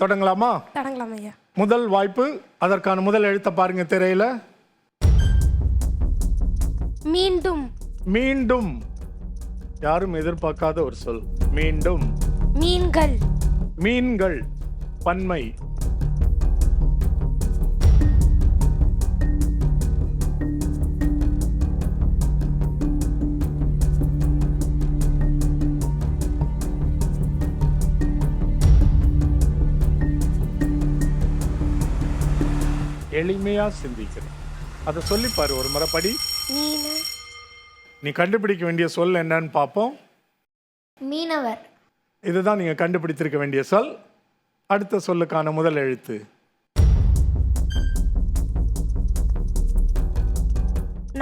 தொடங்கலாமா? தொடங்கலாம் ஐயா. முதல் வாய்ப்பு, அதற்கான முதல் எழுத்தை பாருங்க திரையில. மீண்டும். மீண்டும். யாரும் எதிர்பார்க்காத ஒரு சொல். மீண்டும். மீன்கள். மீன்கள். பன்மை. எளிமையா சிந்திக்கிறேன். அதை சொல்லிப்பாரு ஒரு முறை படி. மீன. நீ கண்டுபிடிக்க வேண்டிய சொல் என்னன்னு பார்ப்போம். மீனவர். இதுதான் நீங்க கண்டுபிடித்திருக்க வேண்டிய சொல். அடுத்த சொல்லுக்கான முதல் எழுத்து.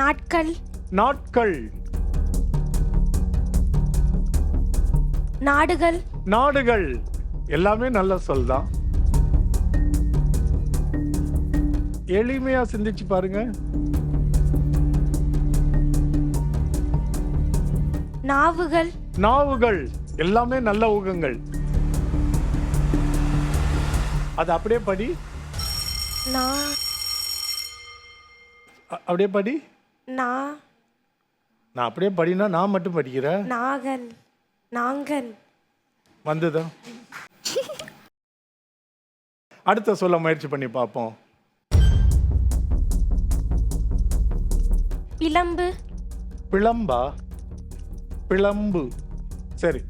நாட்கள். நாட்கள். நாடுகள். நாடுகள். எல்லாமே நல்ல சொல் தான். எளிமையா சிந்திச்சு பாருங்க. நாவுகள். நாவுகள். எல்லாமே நல்ல ஊகங்கள். அது அப்படியே படி. அப்படியே படி. நான் அப்படியே படினா நான் மட்டும் படிக்கிறேன். நாங்கள். நாங்கள். வந்துதா? அடுத்த சொல்ல முயற்சி பண்ணி பார்ப்போம். பிளம்பு. பிளம்பா? பிளம்பு. சரி.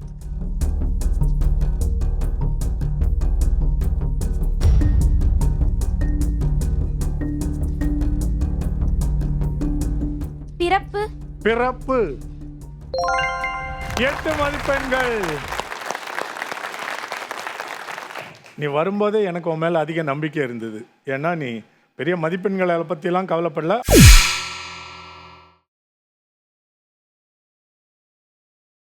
பிறப்பு. பிறப்பு. 8 மதிப்பெண்கள். நீ வரும்போதே எனக்கு உன் மேல அதிக நம்பிக்கை இருந்தது. ஏன்னா நீ பெரிய மதிப்பெண்களை பற்றியெல்லாம் கவலைப்படல.